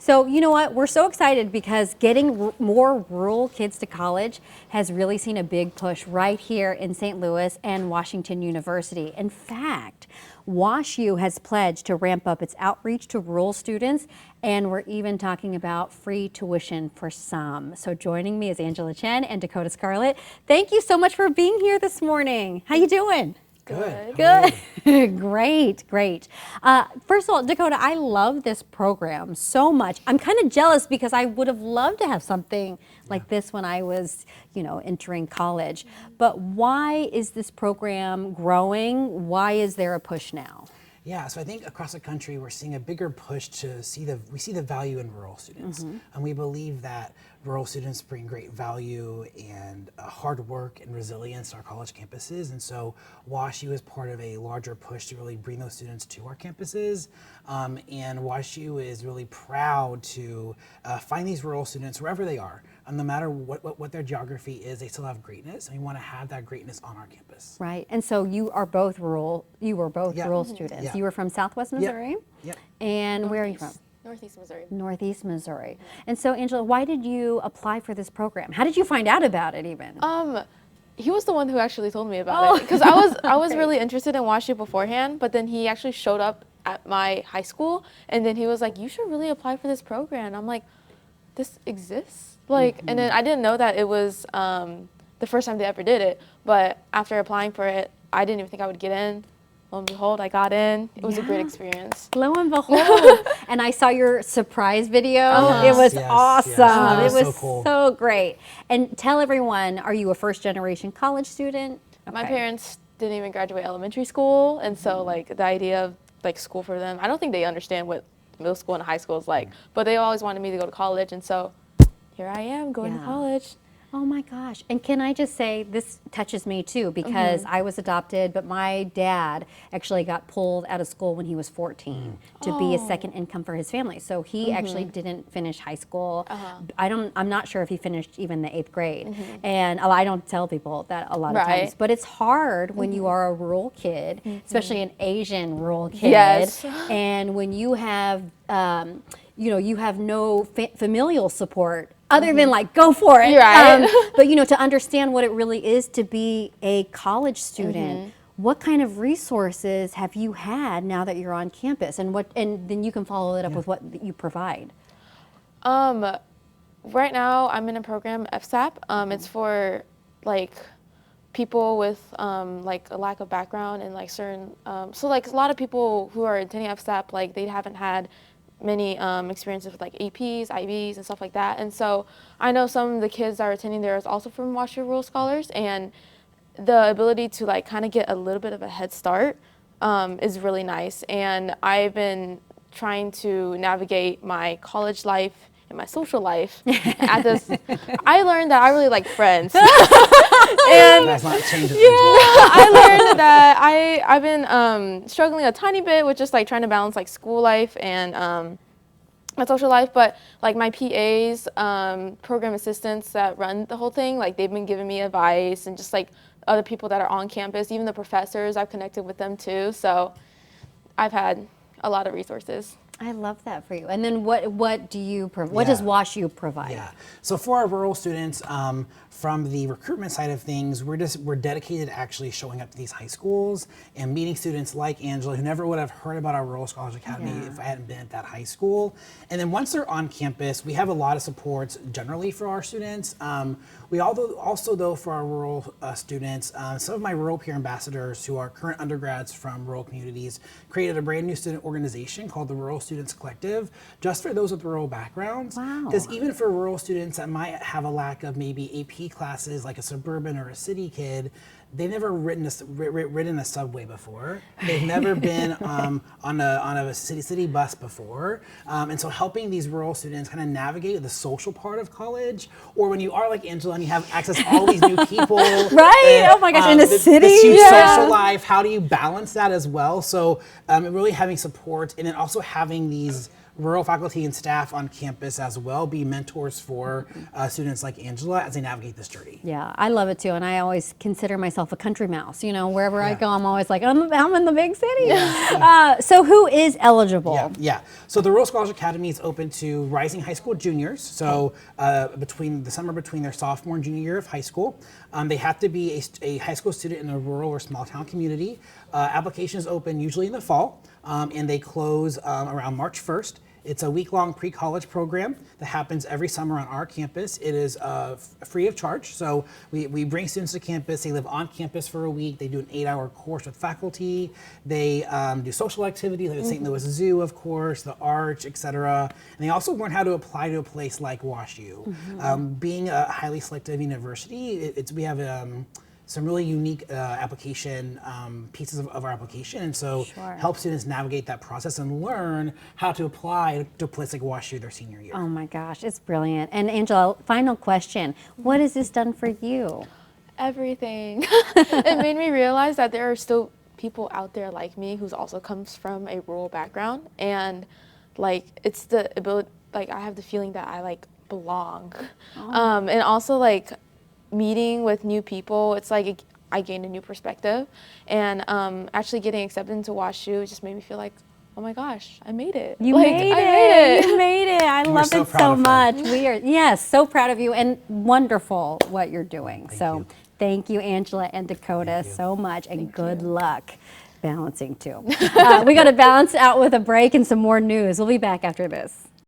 So you know what? We're so excited because getting more rural kids to college has really seen a big push right here in St. Louis and Washington University. In fact, WashU has pledged to ramp up its outreach to rural students, and we're even talking about free tuition for some. So joining me is Angela Chen and Dakota Scarlett. Thank you so much for being here this morning. How you doing? Good. Good. Great, great. First of all, Dakota, I love this program so much. I'm kind of jealous because I would have loved to have something like this when I was, entering college. But why is this program growing? Why is there a push now? Yeah, so I think across the country we're seeing a bigger push to see the value in rural students, and we believe that rural students bring great value and hard work and resilience to our college campuses, and so WashU is part of a larger push to really bring those students to our campuses, and WashU is really proud to find these rural students wherever they are. No matter what their geography is, they still have greatness, and we want to have that greatness on our campus. Right, and so you are both rural. You were both rural students. Yeah. You were from Southwest Missouri. Yep. And where are you from? Northeast Missouri. Northeast Missouri. And so, Angela, why did you apply for this program? How did you find out about it, even? He was the one who actually told me about it because I was really interested in WashU beforehand, but then he actually showed up at my high school, and then he was like, "You should really apply for this program." And I'm like, "This exists?" And then I didn't know that it was the first time they ever did it, but after applying for it, I didn't even think I would get in. Lo and behold, I got in. It was a great experience. Lo and behold. And I saw your surprise video. It was awesome. It was so cool. So great. And tell everyone, are you a first generation college student? My parents didn't even graduate elementary school, and so the idea of school for them, I don't think they understand what middle school and high school is like, but they always wanted me to go to college, and so here I am going to college. Oh my gosh. And can I just say, this touches me too, because I was adopted, but my dad actually got pulled out of school when he was 14 to be a second income for his family. So he actually didn't finish high school. I'm not sure if he finished even the 8th grade. And I don't tell people that a lot of times, but it's hard when you are a rural kid, especially an Asian rural kid. Yes. And when you have, you have no familial support other than go for it. Right. But to understand what it really is to be a college student, what kind of resources have you had now that you're on campus, and then you can follow it up with what you provide. Right now I'm in a program, FSAP. It's for people with a lack of background and certain so a lot of people who are attending FSAP, they haven't had many experiences with APs, IBs, and stuff like that. And so I know some of the kids that are attending there is also from WashU Rural Scholars, and the ability to kind of get a little bit of a head start is really nice. And I've been trying to navigate my college life and my social life at this. I learned that I really like friends. And that's not changing. I learned that I've been struggling a tiny bit with just trying to balance school life and my social life, but my PAs, program assistants that run the whole thing, they've been giving me advice, and just other people that are on campus, even the professors, I've connected with them too. So I've had a lot of resources. I love that for you. And then what do you what does WashU provide? Yeah. So for our rural students, from the recruitment side of things, we're dedicated to actually showing up to these high schools and meeting students like Angela, who never would have heard about our Rural Scholars Academy if I hadn't been at that high school. And then once they're on campus, we have a lot of supports generally for our students. We also though for our rural students, some of my rural peer ambassadors who are current undergrads from rural communities created a brand new student organization called the Rural Students Collective, just for those with rural backgrounds. Wow. Because even for rural students that might have a lack of maybe AP classes, like a suburban or a city kid, they've never ridden a subway before. They've never been on a city bus before. And so helping these rural students kind of navigate the social part of college, or when you are like Angela and you have access to all these new people. Right, and, oh my gosh, in the city. This huge social life, how do you balance that as well? So really having support, and then also having these rural faculty and staff on campus as well be mentors for students like Angela as they navigate this journey. Yeah, I love it too, and I always consider myself a country mouse. You know, wherever I Yeah. go, I'm always like, I'm in the big city. So who is eligible? Yeah. So the Rural Scholarship Academy is open to rising high school juniors. So between the summer between their sophomore and junior year of high school, they have to be a high school student in a rural or small town community. Applications open usually in the fall, and they close around March 1st. It's a week-long pre-college program that happens every summer on our campus. It is free of charge. So we bring students to campus. They live on campus for a week. They do an 8-hour course with faculty. They do social activities like the St. Louis Zoo, of course, the Arch, etc. And they also learn how to apply to a place like WashU. Being a highly selective university, we have some really unique application pieces of our application, and so help students navigate that process and learn how to apply to a place like WashU their senior year. Oh my gosh, it's brilliant. And Angela, final question. What has this done for you? Everything. It made me realize that there are still people out there like me who also comes from a rural background, and like it's the ability, like I have the feeling that I like belong. And also like meeting with new people, it's like I gained a new perspective, and actually getting accepted into WashU just made me feel like, oh my gosh, I made it. You like, made I it. made it. You made it. I love so it proud so of her. much. We are, yes, so proud of you, and wonderful what you're doing. you. Thank you, Angela and Dakota, so much, and good luck balancing too. We got to balance out with a break and some more news. We'll be back after this.